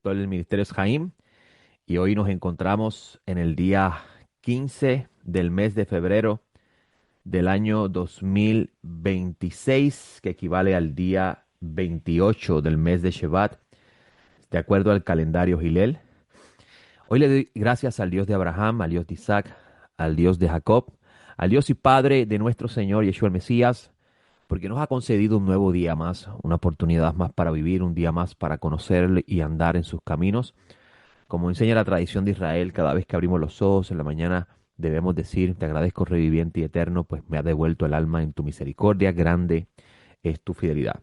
pastor del ministerio es Jaim y hoy nos encontramos en el día 15 del mes de febrero del año 2026, que equivale al día 28 del mes de Shevat, de acuerdo al calendario Gilel. Hoy le doy gracias al Dios de Abraham, al Dios de Isaac, al Dios de Jacob, al Dios y Padre de nuestro Señor Yeshua el Mesías, porque nos ha concedido un nuevo día más, una oportunidad más para vivir, un día más para conocerle y andar en sus caminos. Como enseña la tradición de Israel, cada vez que abrimos los ojos en la mañana debemos decir: te agradezco, reviviente y eterno, pues me ha devuelto el alma en tu misericordia, grande es tu fidelidad.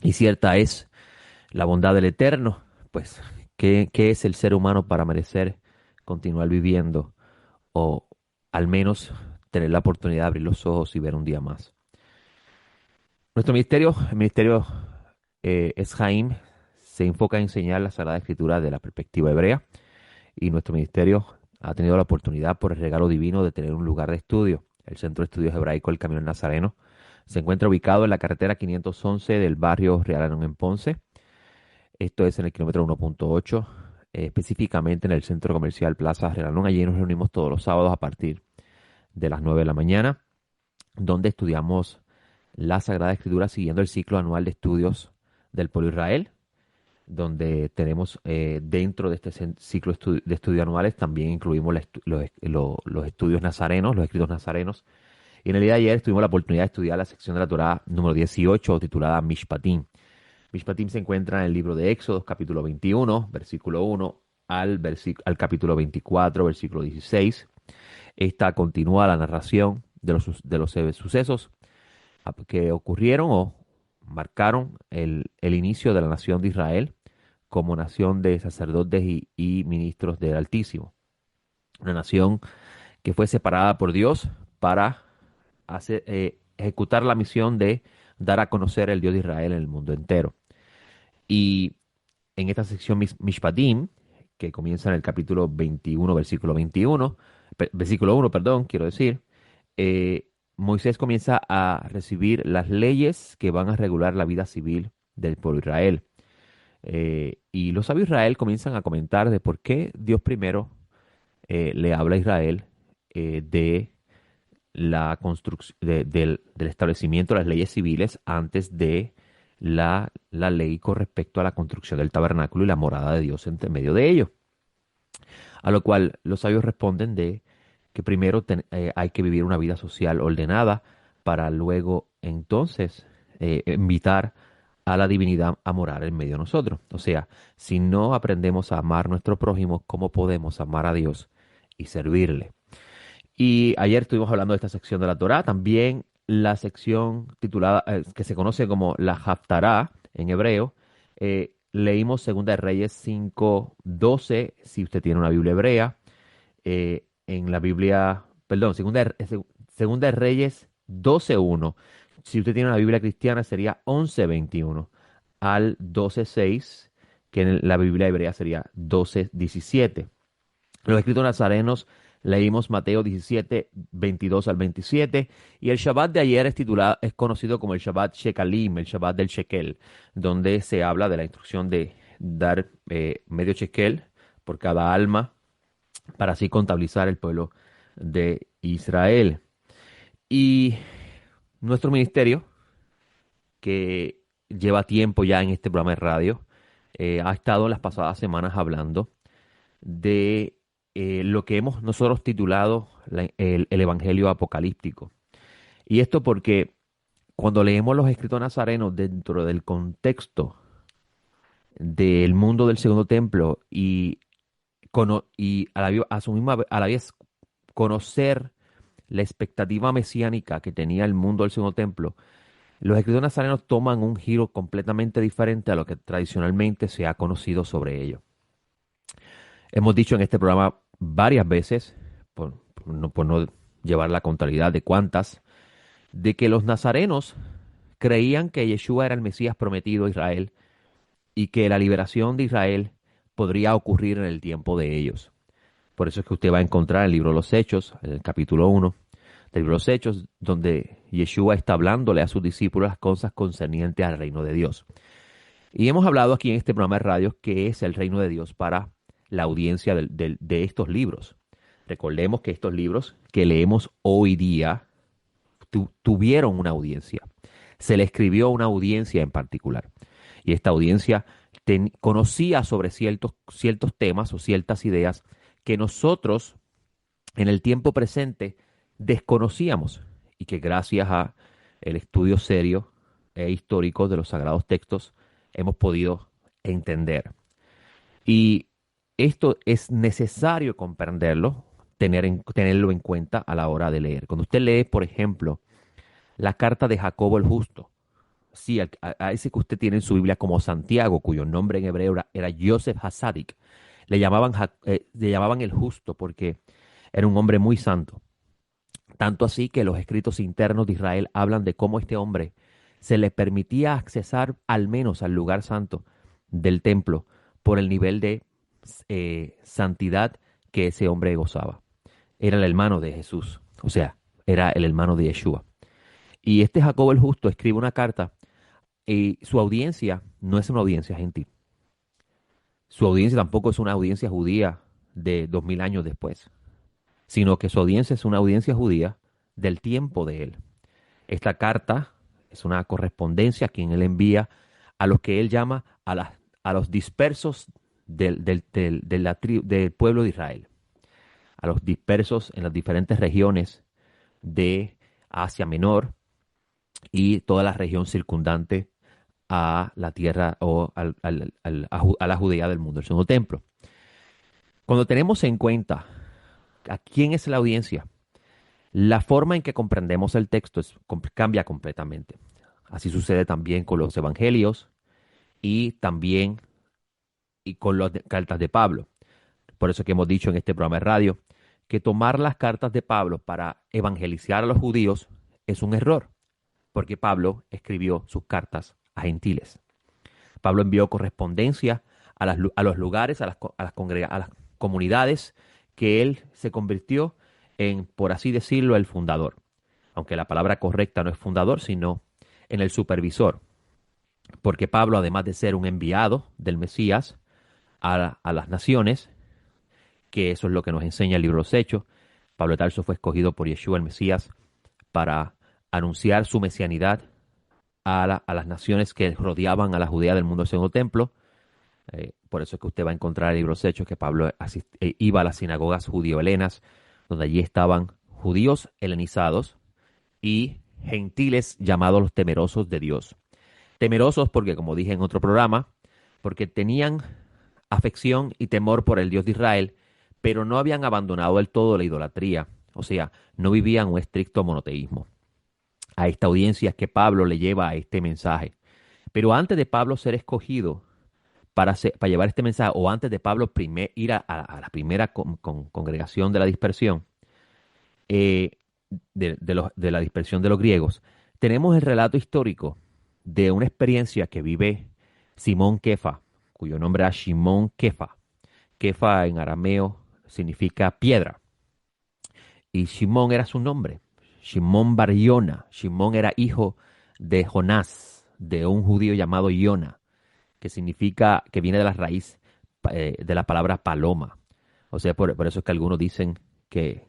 Y cierta es la bondad del Eterno, pues ¿qué es el ser humano para merecer continuar viviendo o al menos tener la oportunidad de abrir los ojos y ver un día más? Nuestro ministerio, el ministerio es Jaim, se enfoca en enseñar la Sagrada Escritura de la perspectiva hebrea, y nuestro ministerio ha tenido la oportunidad, por el regalo divino, de tener un lugar de estudio. El Centro de Estudios Hebraico El Camino del Nazareno se encuentra ubicado en la carretera 511 del barrio Real Arón en Ponce. Esto es en el kilómetro 1.8, específicamente en el centro comercial Plaza Real Arón. Allí nos reunimos todos los sábados a partir de las 9 de la mañana, donde estudiamos la Sagrada Escritura siguiendo el ciclo anual de estudios del pueblo de Israel, donde tenemos dentro de este ciclo de estudios anuales también incluimos los estudios nazarenos, los escritos nazarenos. Y en el día de ayer tuvimos la oportunidad de estudiar la sección de la Torá número 18, titulada Mishpatim. Mishpatim se encuentra en el libro de Éxodo, capítulo 21, versículo 1, al capítulo 24, versículo 16. Esta continúa la narración de los sucesos que ocurrieron o marcaron el inicio de la nación de Israel como nación de sacerdotes y ministros del Altísimo. Una nación que fue separada por Dios para ejecutar la misión de dar a conocer el Dios de Israel en el mundo entero. Y en esta sección Mishpatim, que comienza en el capítulo 21, versículo 1, perdón, quiero decir, Moisés comienza a recibir las leyes que van a regular la vida civil del pueblo de Israel. Y los sabios de Israel comienzan a comentar de por qué Dios primero le habla a Israel de la construcción del establecimiento de las leyes civiles antes de la ley con respecto a la construcción del tabernáculo y la morada de Dios entre medio de ellos. A lo cual los sabios responden de que primero hay que vivir una vida social ordenada para luego entonces invitar a la divinidad a morar en medio de nosotros. O sea, si no aprendemos a amar a nuestro prójimo, ¿cómo podemos amar a Dios y servirle? Y ayer estuvimos hablando de esta sección de la Torá, también la sección titulada, que se conoce como la Haftará en hebreo. Leímos Segunda de Reyes 5:12, si usted tiene una Biblia hebrea. En la Biblia, perdón, Segunda de Reyes 12:1. Si usted tiene una Biblia cristiana sería 11:21 al 12:6, que en la Biblia hebrea sería 12:17. Los escritos nazarenos leímos Mateo 17:22 al 27, y el Shabbat de ayer es conocido como el Shabbat Shekalim, el Shabbat del Shekel, donde se habla de la instrucción de dar medio shekel por cada alma para así contabilizar el pueblo de Israel. Y nuestro ministerio, que lleva tiempo ya en este programa de radio, ha estado en las pasadas semanas hablando de lo que hemos nosotros titulado el Evangelio Apocalíptico. Y esto porque cuando leemos los escritos nazarenos dentro del contexto del mundo del segundo templo y a la vez conocer la expectativa mesiánica que tenía el mundo del segundo templo, los escritos nazarenos toman un giro completamente diferente a lo que tradicionalmente se ha conocido sobre ello. Hemos dicho en este programa varias veces, por no llevar la contabilidad de cuántas, de que los nazarenos creían que Yeshua era el Mesías prometido a Israel y que la liberación de Israel podría ocurrir en el tiempo de ellos. Por eso es que usted va a encontrar en el libro de los Hechos, en el capítulo 1 del libro de los Hechos, donde Yeshua está hablándole a sus discípulos las cosas concernientes al reino de Dios. Y hemos hablado aquí en este programa de radio qué es el reino de Dios para la audiencia de estos libros. Recordemos que estos libros que leemos hoy día tuvieron una audiencia. Se le escribió a una audiencia en particular. Y esta audiencia conocía sobre ciertos temas o ciertas ideas que nosotros en el tiempo presente desconocíamos y que gracias a el estudio serio e histórico de los sagrados textos hemos podido entender. Y esto es necesario comprenderlo, tenerlo en cuenta a la hora de leer. Cuando usted lee, por ejemplo, la carta de Jacobo el Justo, sí, a ese que usted tiene en su Biblia como Santiago, cuyo nombre en hebreo era Yosef Hasadik, le llamaban el Justo porque era un hombre muy santo. Tanto así que los escritos internos de Israel hablan de cómo este hombre se le permitía accesar al menos al lugar santo del templo por el nivel de santidad que ese hombre gozaba. Era el hermano de Jesús, o sea, era el hermano de Yeshua. Y este Jacobo el Justo escribe una carta y su audiencia no es una audiencia gentil. Su audiencia tampoco es una audiencia judía de 2000 años después, sino que su audiencia es una audiencia judía del tiempo de él. Esta carta es una correspondencia a quien él envía a los que él llama a los dispersos del pueblo de Israel, a los dispersos en las diferentes regiones de Asia Menor y toda la región circundante a la tierra o a la Judea del mundo, el segundo templo. Cuando tenemos en cuenta a quién es la audiencia, la forma en que comprendemos el texto cambia completamente. Así sucede también con los evangelios y también con las cartas de Pablo. Por eso que hemos dicho en este programa de radio que tomar las cartas de Pablo para evangelizar a los judíos es un error, porque Pablo escribió sus cartas a gentiles. Pablo envió correspondencia a los lugares, a las comunidades que él se convirtió en, por así decirlo, el fundador. Aunque la palabra correcta no es fundador, sino en el supervisor. Porque Pablo, además de ser un enviado del Mesías a las naciones, que eso es lo que nos enseña el libro de los Hechos, Pablo de Tarso fue escogido por Yeshua el Mesías para anunciar su mesianidad a las naciones que rodeaban a la Judea del mundo del segundo templo. Por eso es que usted va a encontrar en el libro de los Hechos que Pablo iba a las sinagogas judío-helenas, donde allí estaban judíos helenizados y gentiles llamados los temerosos de Dios. Temerosos porque, como dije en otro programa, porque tenían afección y temor por el Dios de Israel, pero no habían abandonado del todo la idolatría, o sea, no vivían un estricto monoteísmo. A esta audiencia es que Pablo le lleva este mensaje. Pero antes de Pablo ser escogido para llevar este mensaje, o antes de Pablo ir a la primera congregación de la dispersión, eh, de la dispersión de los griegos, tenemos el relato histórico de una experiencia que vive Simón Kefa, cuyo nombre era Shimón Kefa. Kefa en arameo significa piedra. Y Shimón era su nombre. Shimón Bar Yona. Shimón era hijo de Jonás, de un judío llamado Yona, que significa, que viene de la raíz de la palabra paloma. O sea, por eso es que algunos dicen que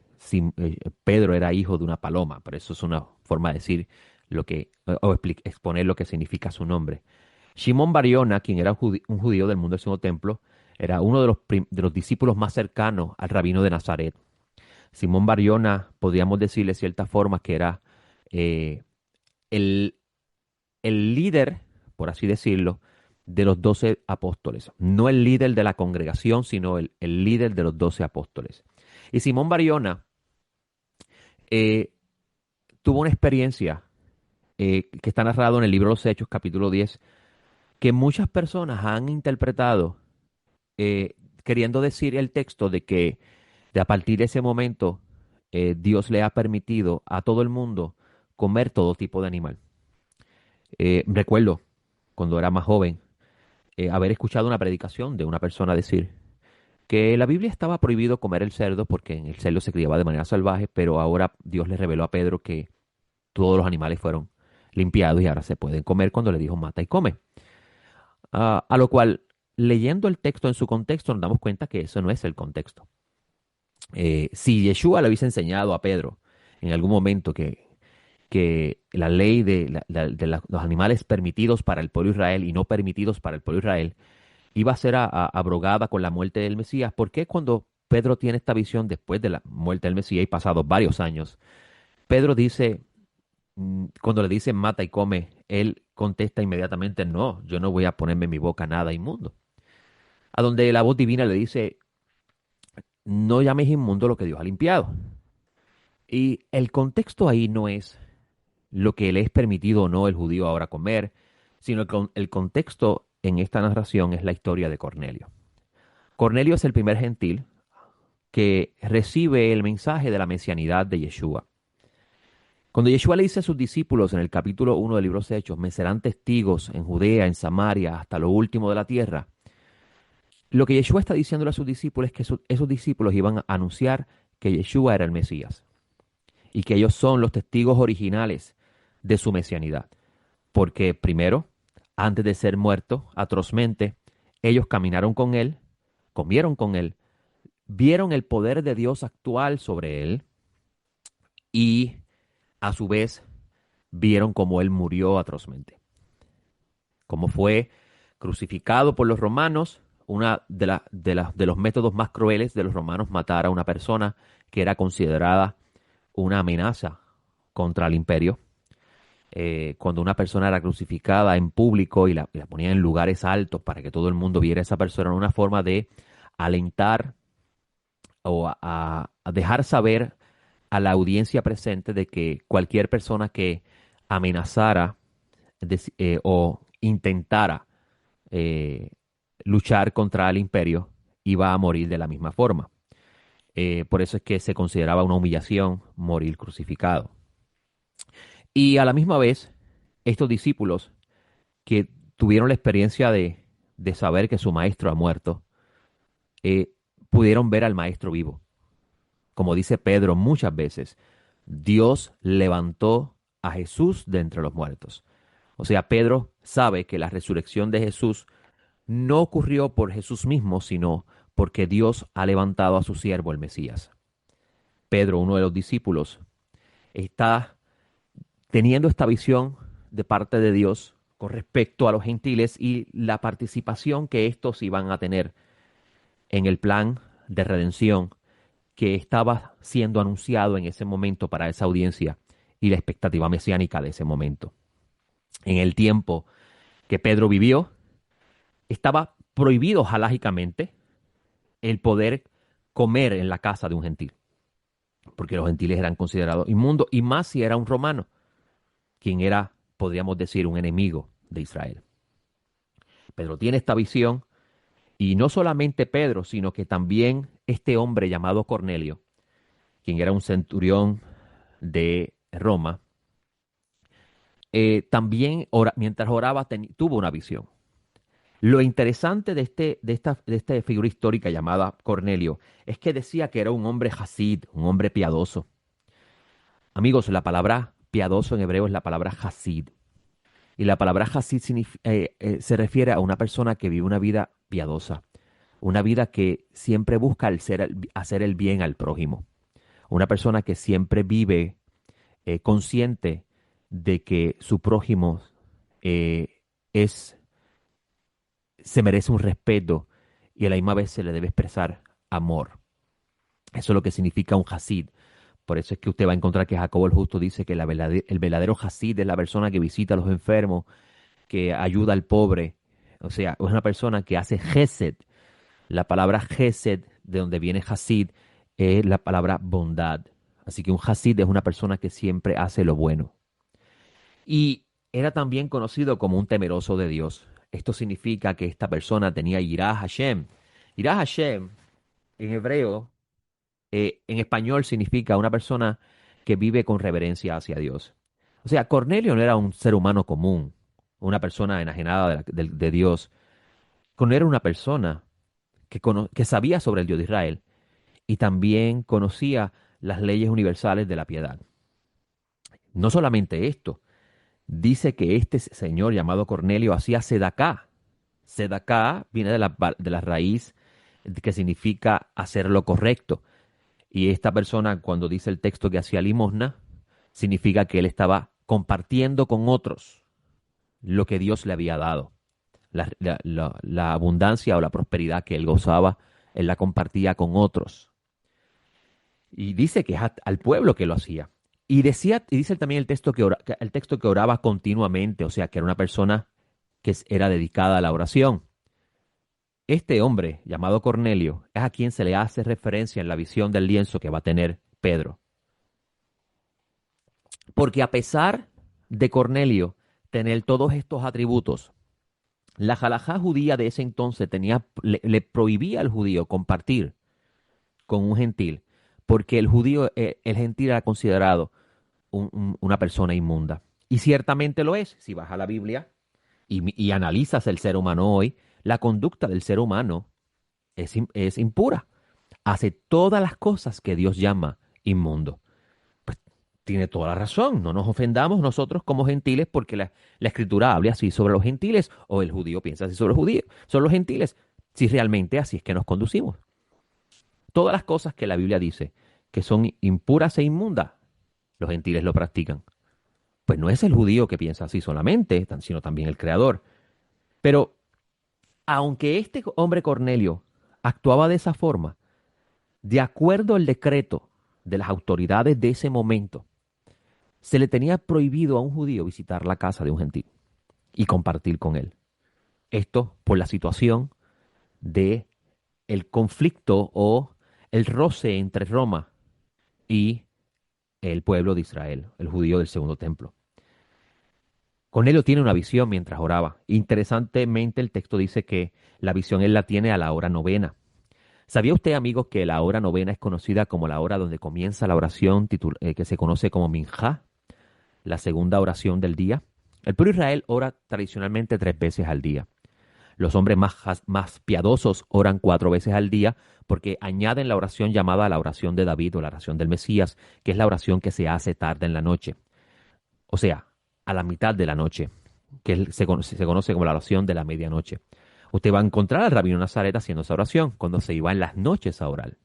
Pedro era hijo de una paloma, pero eso es una forma de decir lo que, o exponer lo que significa su nombre. Shimón Bar Yona, quien era un judío del mundo del segundo templo, era uno de los discípulos más cercanos al rabino de Nazaret. Simón Bar Yona, podríamos decirle de cierta forma que era eh, el, el líder, por así decirlo, de los 12 apóstoles. No el líder de la congregación, sino el líder de los 12 apóstoles. Y Simón Bar Yona eh, tuvo una experiencia que está narrado en el libro de los Hechos, capítulo 10, que muchas personas han interpretado queriendo decir el texto de que a partir de ese momento Dios le ha permitido a todo el mundo comer todo tipo de animal. Recuerdo, cuando era más joven, haber escuchado una predicación de una persona decir que en la Biblia estaba prohibido comer el cerdo porque en el cerdo se criaba de manera salvaje, pero ahora Dios le reveló a Pedro que todos los animales fueron limpiados y ahora se pueden comer cuando le dijo mata y come. A lo cual, leyendo el texto en su contexto, nos damos cuenta que eso no es el contexto. Si Yeshua le hubiese enseñado a Pedro en algún momento que la ley de los animales permitidos para el pueblo de Israel y no permitidos para el pueblo de Israel iba a ser abrogada con la muerte del Mesías, ¿por qué cuando Pedro tiene esta visión después de la muerte del Mesías y pasados varios años, Pedro dice, cuando le dicen mata y come, él contesta inmediatamente, no, yo no voy a ponerme en mi boca nada inmundo? A donde la voz divina le dice, no llames inmundo lo que Dios ha limpiado. Y el contexto ahí no es lo que le es permitido o no el judío ahora comer, sino que el contexto en esta narración es la historia de Cornelio. Cornelio es el primer gentil que recibe el mensaje de la mesianidad de Yeshua. Cuando Yeshua le dice a sus discípulos en el capítulo 1 del libro de Hechos, me serán testigos en Judea, en Samaria, hasta lo último de la tierra, lo que Yeshua está diciéndole a sus discípulos es que esos discípulos iban a anunciar que Yeshua era el Mesías y que ellos son los testigos originales de su mesianidad. Porque primero, antes de ser muerto atrozmente, ellos caminaron con él, comieron con él, vieron el poder de Dios actual sobre él y a su vez vieron cómo él murió atrozmente. Cómo fue crucificado por los romanos, una de los métodos más crueles de los romanos, matar a una persona que era considerada una amenaza contra el imperio. Cuando una persona era crucificada en público y la ponían en lugares altos para que todo el mundo viera a esa persona, era una forma de alentar o a dejar saber a la audiencia presente de que cualquier persona que amenazara o intentara eh, luchar contra el imperio iba a morir de la misma forma. Por eso es que se consideraba una humillación morir crucificado. Y a la misma vez, estos discípulos que tuvieron la experiencia de saber que su maestro ha muerto, eh, pudieron ver al maestro vivo. Como dice Pedro muchas veces, Dios levantó a Jesús de entre los muertos. O sea, Pedro sabe que la resurrección de Jesús no ocurrió por Jesús mismo, sino porque Dios ha levantado a su siervo el Mesías. Pedro, uno de los discípulos, está teniendo esta visión de parte de Dios con respecto a los gentiles y la participación que estos iban a tener en el plan de redención que estaba siendo anunciado en ese momento para esa audiencia y la expectativa mesiánica de ese momento. En el tiempo que Pedro vivió, estaba prohibido halágicamente el poder comer en la casa de un gentil, porque los gentiles eran considerados inmundos, y más si era un romano, quien era, podríamos decir, un enemigo de Israel. Pedro tiene esta visión, y no solamente Pedro, sino que también este hombre llamado Cornelio, quien era un centurión de Roma, también mientras oraba tuvo una visión. Lo interesante de esta figura histórica llamada Cornelio es que decía que era un hombre hasid, un hombre piadoso. Amigos, la palabra piadoso en hebreo es la palabra hasid. Y la palabra hasid se refiere a una persona que vive una vida piadosa, una vida que siempre busca hacer el bien al prójimo, una persona que siempre vive consciente de que su prójimo eh, es se merece un respeto y a la misma vez se le debe expresar amor. Eso es lo que significa un hasid. Por eso es que usted va a encontrar que Jacobo el Justo dice que el verdadero hasid es la persona que visita a los enfermos, que ayuda al pobre. O sea, es una persona que hace gesed. La palabra gesed, de donde viene hasid, es la palabra bondad. Así que un hasid es una persona que siempre hace lo bueno. Y era también conocido como un temeroso de Dios. Esto significa que esta persona tenía Yirah Hashem. Yirah Hashem, en hebreo, en español significa una persona que vive con reverencia hacia Dios. O sea, Cornelio no era un ser humano común, una persona enajenada de Dios. Cornelio era una persona que sabía sobre el Dios de Israel y también conocía las leyes universales de la piedad. No solamente esto, dice que este señor llamado Cornelio hacía sedacá. Sedaká viene de la raíz que significa hacer lo correcto. Y esta persona, cuando dice el texto que hacía limosna, significa que él estaba compartiendo con otros lo que Dios le había dado. La abundancia o la prosperidad que él gozaba, él la compartía con otros. Y dice que es al pueblo que lo hacía. Y decía, y dice también el texto que oraba continuamente, o sea, que era una persona que era dedicada a la oración. Este hombre, llamado Cornelio, es a quien se le hace referencia en la visión del lienzo que va a tener Pedro. Porque a pesar de Cornelio tener todos estos atributos, la halajá judía de ese entonces le prohibía al judío compartir con un gentil, porque el gentil era considerado una persona inmunda. Y ciertamente lo es. Si vas a la Biblia y analizas el ser humano hoy, la conducta del ser humano es impura. Hace todas las cosas que Dios llama inmundo. Pues tiene toda la razón. No nos ofendamos nosotros como gentiles porque la escritura habla así sobre los gentiles o el judío piensa así sobre los judíos, sobre los gentiles, si realmente así es que nos conducimos. Todas las cosas que la Biblia dice que son impuras e inmundas, los gentiles lo practican. Pues no es el judío que piensa así solamente, sino también el creador. Pero aunque este hombre Cornelio actuaba de esa forma, de acuerdo al decreto de las autoridades de ese momento, se le tenía prohibido a un judío visitar la casa de un gentil y compartir con él. Esto por la situación de el conflicto o el roce entre Roma y el pueblo de Israel, el judío del segundo templo. Cornelio tiene una visión mientras oraba. Interesantemente, el texto dice que la visión él la tiene a la hora novena. ¿Sabía usted, amigos, que la hora novena es conocida como la hora donde comienza la oración que se conoce como Minjá, la segunda oración del día? El pueblo de Israel ora tradicionalmente 3 veces al día. Los hombres más piadosos oran 4 veces al día porque añaden la oración llamada la oración de David o la oración del Mesías, que es la oración que se hace tarde en la noche. O sea, a la mitad de la noche, que se conoce como la oración de la medianoche. Usted va a encontrar al rabino Nazaret haciendo esa oración cuando se iba en las noches a orar.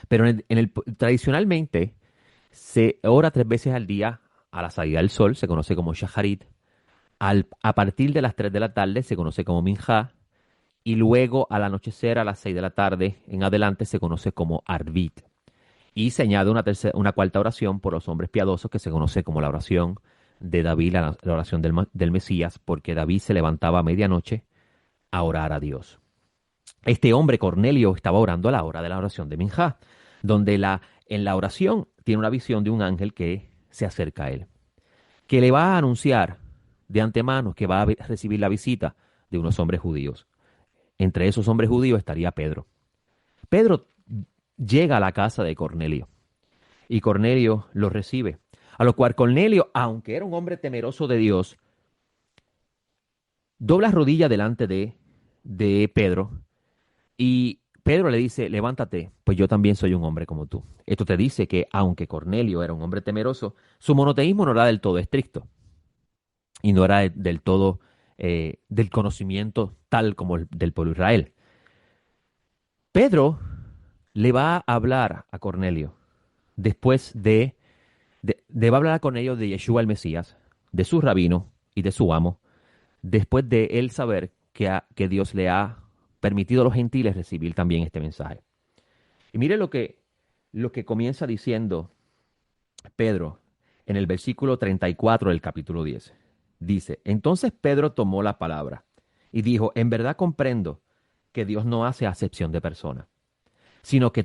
Pero tradicionalmente se ora 3 veces al día a la salida del sol, se conoce como shaharit. A partir de las 3 de la tarde se conoce como minjá. Y luego al anochecer a las 6 de la tarde en adelante se conoce como arbit. Y se añade una cuarta oración por los hombres piadosos que se conoce como la oración de David, la oración del Mesías, porque David se levantaba a medianoche a orar a Dios. Este hombre, Cornelio, estaba orando a la hora de la oración de Minjá, donde en la oración tiene una visión de un ángel que se acerca a él, que le va a anunciar de antemano que va a recibir la visita de unos hombres judíos. Entre esos hombres judíos estaría Pedro. Pedro llega a la casa de Cornelio y Cornelio lo recibe. A lo cual Cornelio, aunque era un hombre temeroso de Dios, dobla rodilla delante de Pedro y Pedro le dice, levántate, pues yo también soy un hombre como tú. Esto te dice que aunque Cornelio era un hombre temeroso, su monoteísmo no era del todo estricto y no era del todo del conocimiento tal como el del pueblo de Israel. Pedro le va a hablar a Cornelio después va a hablar a Cornelio de Yeshua el Mesías, de su rabino y de su amo, después de él saber que Dios le ha permitido a los gentiles recibir también este mensaje. Y mire lo que comienza diciendo Pedro en el versículo 34 del capítulo 10. Dice, entonces Pedro tomó la palabra y dijo, en verdad comprendo que Dios no hace acepción de personas, sino que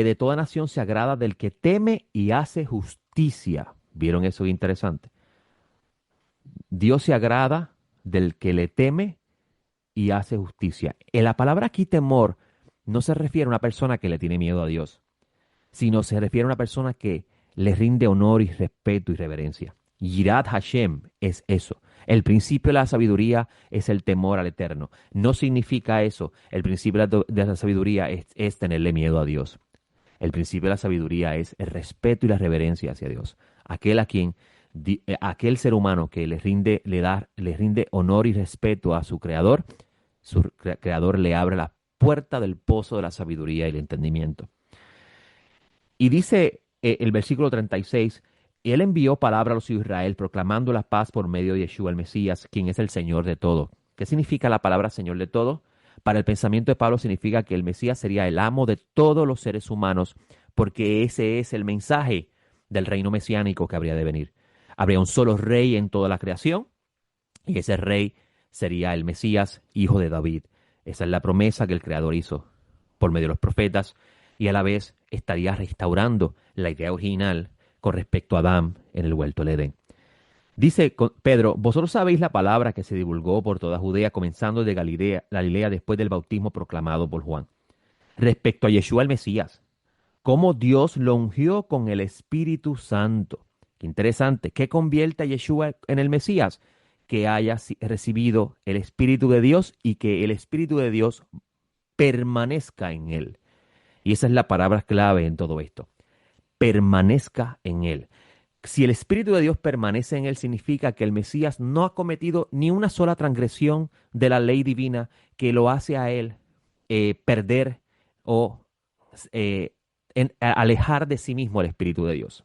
de toda nación se agrada del que teme y hace justicia. ¿Vieron eso interesante? Dios se agrada del que le teme y hace justicia. En la palabra aquí temor no se refiere a una persona que le tiene miedo a Dios, sino se refiere a una persona que le rinde honor y respeto y reverencia. Yirat Hashem es eso. El principio de la sabiduría es el temor al Eterno. No significa eso. El principio de la sabiduría es tenerle miedo a Dios. El principio de la sabiduría es el respeto y la reverencia hacia Dios. Aquel a quien Aquel ser humano que le rinde honor y respeto a su creador, creador le abre la puerta del pozo de la sabiduría y el entendimiento. Y dice el versículo 36, Él envió palabra a los hijos de Israel proclamando la paz por medio de Yeshua el Mesías, quien es el Señor de todo. ¿Qué significa la palabra Señor de todo? Para el pensamiento de Pablo significa que el Mesías sería el amo de todos los seres humanos, porque ese es el mensaje del reino mesiánico que habría de venir. Habría un solo rey en toda la creación, y ese rey sería el Mesías, hijo de David. Esa es la promesa que el Creador hizo por medio de los profetas, y a la vez estaría restaurando la idea original con respecto a Adán en el huerto del Edén. Dice Pedro, vosotros sabéis la palabra que se divulgó por toda Judea, comenzando de Galilea después del bautismo proclamado por Juan. Respecto a Yeshua el Mesías, cómo Dios lo ungió con el Espíritu Santo. Qué interesante. ¿Qué convierte a Yeshua en el Mesías? Que haya recibido el Espíritu de Dios y que el Espíritu de Dios permanezca en él. Y esa es la palabra clave en todo esto. Permanezca en él. Si el Espíritu de Dios permanece en él, significa que el Mesías no ha cometido ni una sola transgresión de la ley divina que lo hace a él perder o alejar de sí mismo el Espíritu de Dios.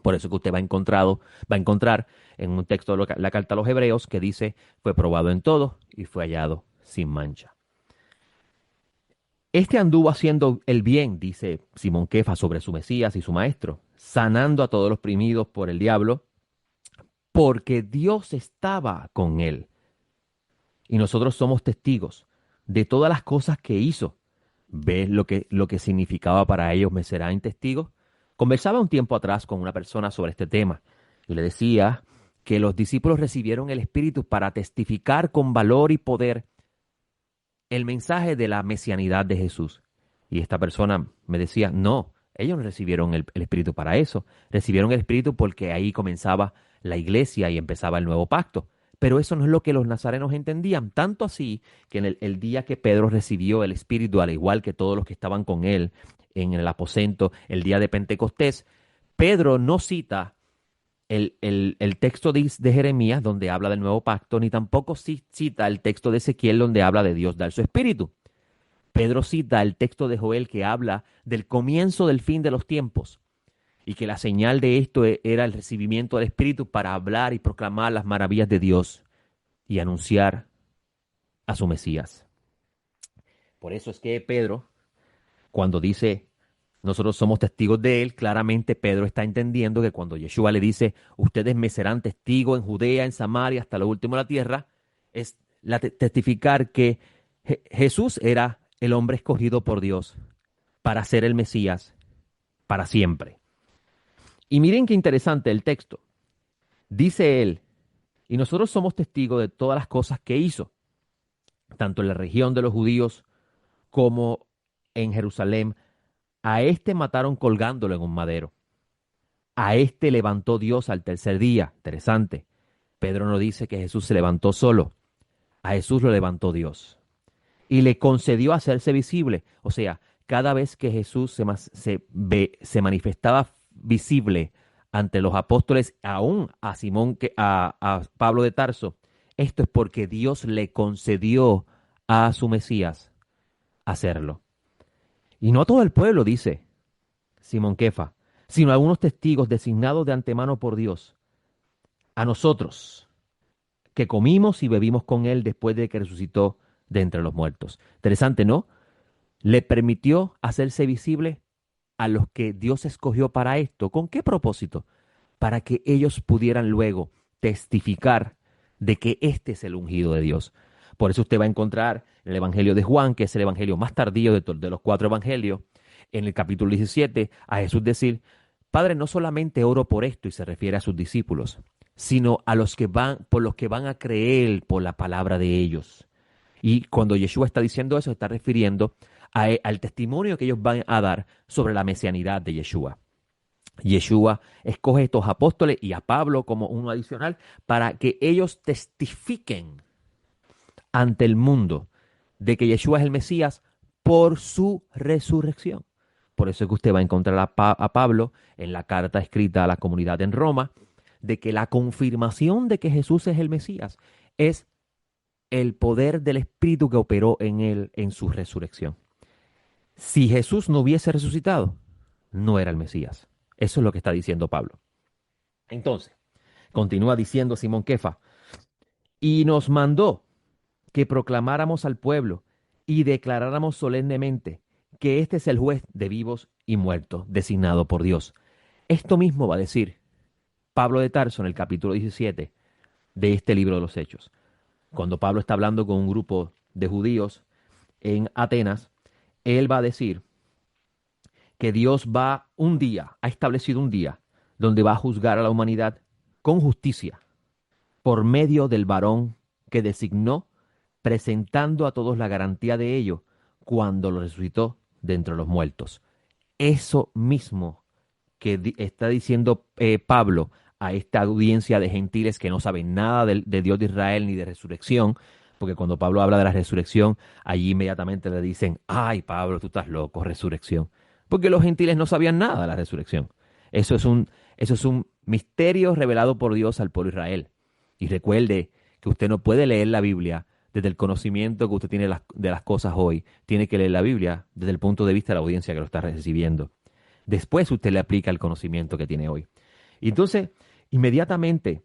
Por eso que usted va a encontrar en un texto de la carta a los Hebreos que dice, fue probado en todo y fue hallado sin mancha. Este anduvo haciendo el bien, dice Simón Kefa sobre su Mesías y su Maestro, sanando a todos los oprimidos por el diablo, porque Dios estaba con él. Y nosotros somos testigos de todas las cosas que hizo. ¿Ves lo que significaba para ellos me serán testigos? Conversaba un tiempo atrás con una persona sobre este tema y le decía que los discípulos recibieron el Espíritu para testificar con valor y poder el mensaje de la mesianidad de Jesús. Y esta persona me decía, no, ellos no recibieron el Espíritu para eso. Recibieron el Espíritu porque ahí comenzaba la iglesia y empezaba el nuevo pacto. Pero eso no es lo que los nazarenos entendían. Tanto así que en el día que Pedro recibió el Espíritu, al igual que todos los que estaban con él en el aposento, el día de Pentecostés, Pedro no cita el texto de Jeremías donde habla del nuevo pacto, ni tampoco cita el texto de Ezequiel donde habla de Dios dar su espíritu. Pedro cita el texto de Joel que habla del comienzo del fin de los tiempos y que la señal de esto era el recibimiento del Espíritu para hablar y proclamar las maravillas de Dios y anunciar a su Mesías. Por eso es que Pedro, cuando dice nosotros somos testigos de él, claramente Pedro está entendiendo que cuando Yeshua le dice, ustedes me serán testigos en Judea, en Samaria, hasta lo último de la tierra, es testificar que Jesús era el hombre escogido por Dios para ser el Mesías para siempre. Y miren qué interesante el texto. Dice él, y nosotros somos testigos de todas las cosas que hizo, tanto en la región de los judíos como en Jerusalén. A este mataron colgándolo en un madero. A este levantó Dios al tercer día. Interesante. Pedro no dice que Jesús se levantó solo. A Jesús lo levantó Dios. Y le concedió hacerse visible. O sea, cada vez que Jesús se manifestaba visible ante los apóstoles, aún a a Pablo de Tarso, esto es porque Dios le concedió a su Mesías hacerlo. Y no a todo el pueblo, dice Simón Kefa, sino a algunos testigos designados de antemano por Dios. A nosotros, que comimos y bebimos con él después de que resucitó de entre los muertos. Interesante, ¿no? Le permitió hacerse visible a los que Dios escogió para esto. ¿Con qué propósito? Para que ellos pudieran luego testificar de que este es el ungido de Dios. Por eso usted va a encontrar en el Evangelio de Juan, que es el evangelio más tardío de los 4 evangelios, en el capítulo 17, a Jesús decir, Padre, no solamente oro por esto, y se refiere a sus discípulos, sino a los que por los que van a creer por la palabra de ellos. Y cuando Yeshua está diciendo eso, está refiriendo al testimonio que ellos van a dar sobre la mesianidad de Yeshua. Yeshua escoge a estos apóstoles y a Pablo como uno adicional para que ellos testifiquen ante el mundo de que Yeshua es el Mesías por su resurrección. Por eso es que usted va a encontrar a Pablo en la carta escrita a la comunidad en Roma, de que la confirmación de que Jesús es el Mesías es el poder del Espíritu que operó en él en su resurrección. Si Jesús no hubiese resucitado, no era el Mesías. Eso es lo que está diciendo Pablo. Entonces, continúa diciendo Simón Kefa, y nos mandó que proclamáramos al pueblo y declaráramos solemnemente que este es el juez de vivos y muertos, designado por Dios. Esto mismo va a decir Pablo de Tarso en el capítulo 17 de este libro de los Hechos. Cuando Pablo está hablando con un grupo de judíos en Atenas, él va a decir que Dios ha establecido un día donde va a juzgar a la humanidad con justicia por medio del varón que designó, presentando a todos la garantía de ello cuando lo resucitó de entre los muertos. Eso mismo que está diciendo Pablo a esta audiencia de gentiles que no saben nada de Dios de Israel ni de resurrección, porque cuando Pablo habla de la resurrección, allí inmediatamente le dicen, ay Pablo, tú estás loco, resurrección, porque los gentiles no sabían nada de la resurrección. Eso es un misterio revelado por Dios al pueblo de Israel. Y recuerde que usted no puede leer la Biblia desde el conocimiento que usted tiene de las cosas hoy. Tiene que leer la Biblia desde el punto de vista de la audiencia que lo está recibiendo. Después usted le aplica el conocimiento que tiene hoy. Y entonces, inmediatamente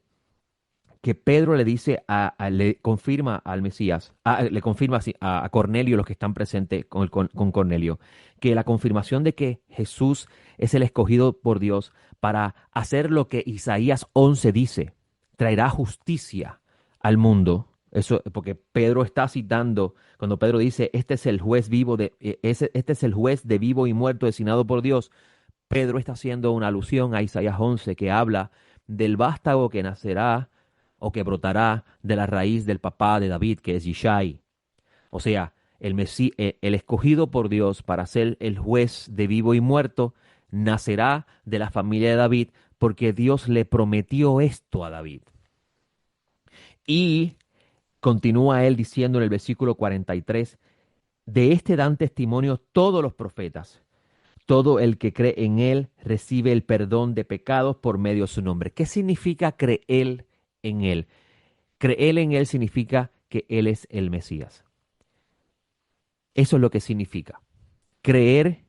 que Pedro le dice, le confirma al Mesías, le confirma a Cornelio, los que están presentes con Cornelio, que la confirmación de que Jesús es el escogido por Dios para hacer lo que Isaías 11 dice, traerá justicia al mundo. Eso, porque Pedro está citando, cuando Pedro dice, este es el juez vivo este es el juez de vivo y muerto designado por Dios. Pedro está haciendo una alusión a Isaías 11 que habla del vástago que nacerá o que brotará de la raíz del papá de David, que es Yishai. O sea, el escogido por Dios para ser el juez de vivo y muerto, nacerá de la familia de David, porque Dios le prometió esto a David. Y continúa él diciendo en el versículo 43, de este dan testimonio todos los profetas. Todo el que cree en él recibe el perdón de pecados por medio de su nombre. ¿Qué significa creer en él? Creer en él significa que él es el Mesías. Eso es lo que significa. Creer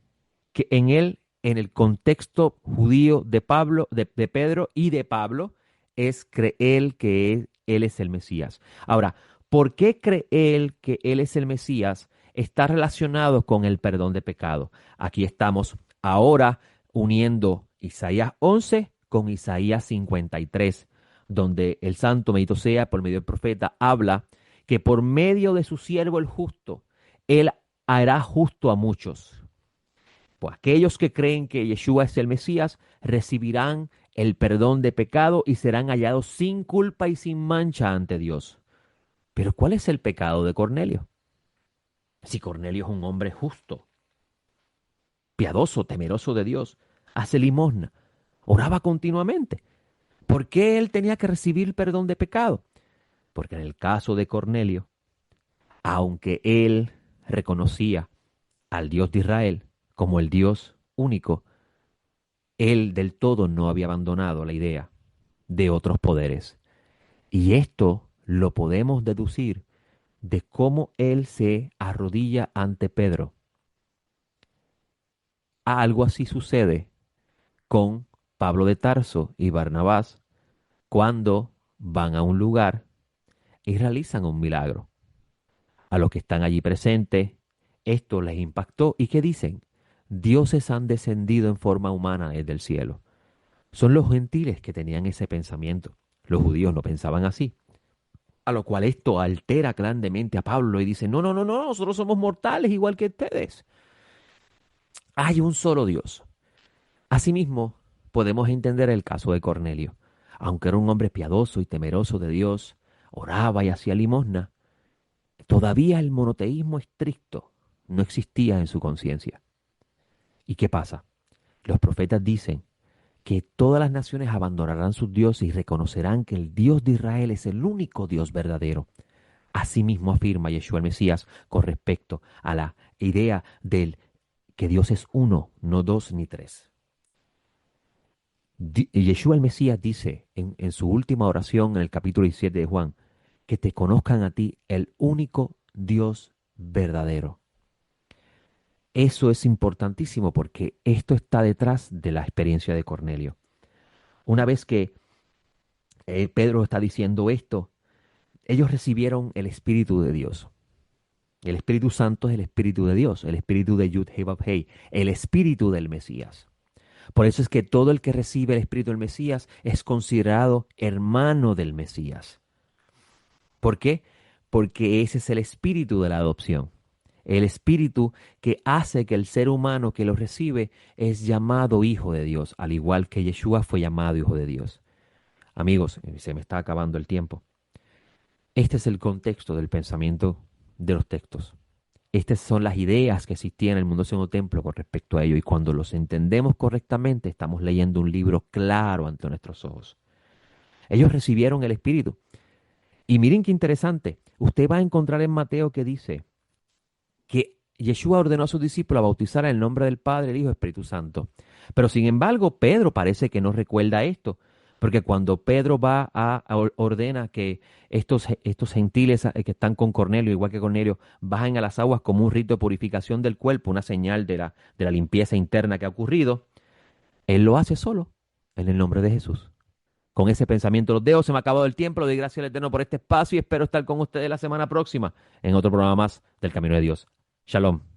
que en él, en el contexto judío de Pablo, de Pedro y de Pablo, es creer que él es el Mesías. Ahora, ¿por qué creer que él es el Mesías está relacionado con el perdón de pecado? Aquí estamos ahora uniendo Isaías 11 con Isaías 53, donde el santo, bendito sea, por medio del profeta, habla que por medio de su siervo el justo, él hará justo a muchos. Pues aquellos que creen que Yeshua es el Mesías recibirán el perdón de pecado y serán hallados sin culpa y sin mancha ante Dios. Pero ¿cuál es el pecado de Cornelio? Si Cornelio es un hombre justo, piadoso, temeroso de Dios, hace limosna, oraba continuamente, ¿por qué él tenía que recibir perdón de pecado? Porque en el caso de Cornelio, aunque él reconocía al Dios de Israel como el Dios único, él del todo no había abandonado la idea de otros poderes. Y esto lo podemos deducir de cómo él se arrodilla ante Pedro. Algo así sucede con Pablo de Tarso y Barnabás cuando van a un lugar y realizan un milagro. A los que están allí presentes, esto les impactó. ¿Y qué dicen? Dioses han descendido en forma humana desde el cielo. Son los gentiles que tenían ese pensamiento. Los judíos no pensaban así. A lo cual esto altera grandemente a Pablo y dice, no, no, no, no, nosotros somos mortales igual que ustedes. Hay un solo Dios. Asimismo, podemos entender el caso de Cornelio. Aunque era un hombre piadoso y temeroso de Dios, oraba y hacía limosna, todavía el monoteísmo estricto no existía en su conciencia. ¿Y qué pasa? Los profetas dicen que todas las naciones abandonarán sus dioses y reconocerán que el Dios de Israel es el único Dios verdadero. Asimismo afirma Yeshua el Mesías con respecto a la idea del que Dios es uno, no dos ni tres. Yeshua el Mesías dice en su última oración en el capítulo 17 de Juan, que te conozcan a ti, el único Dios verdadero. Eso es importantísimo porque esto está detrás de la experiencia de Cornelio. Una vez que Pedro está diciendo esto, ellos recibieron el Espíritu de Dios. El Espíritu Santo es el Espíritu de Dios, el Espíritu de Yud Heh Vav Hei, el Espíritu del Mesías. Por eso es que todo el que recibe el Espíritu del Mesías es considerado hermano del Mesías. ¿Por qué? Porque ese es el espíritu de la adopción. El espíritu que hace que el ser humano que lo recibe es llamado hijo de Dios, al igual que Yeshua fue llamado hijo de Dios. Amigos, se me está acabando el tiempo. Este es el contexto del pensamiento de los textos. Estas son las ideas que existían en el mundo segundo templo con respecto a ello. Y cuando los entendemos correctamente, estamos leyendo un libro claro ante nuestros ojos. Ellos recibieron el Espíritu. Y miren qué interesante. Usted va a encontrar en Mateo que dice que Yeshua ordenó a sus discípulos a bautizar en el nombre del Padre, el Hijo y el Espíritu Santo. Pero sin embargo, Pedro parece que no recuerda esto. Porque cuando Pedro ordena que estos gentiles que están con Cornelio, igual que Cornelio, bajen a las aguas como un rito de purificación del cuerpo, una señal de la limpieza interna que ha ocurrido, él lo hace solo, en el nombre de Jesús. Con ese pensamiento los dejo, se me ha acabado el tiempo, le doy gracias al Eterno por este espacio y espero estar con ustedes la semana próxima en otro programa más del Camino de Dios. Shalom.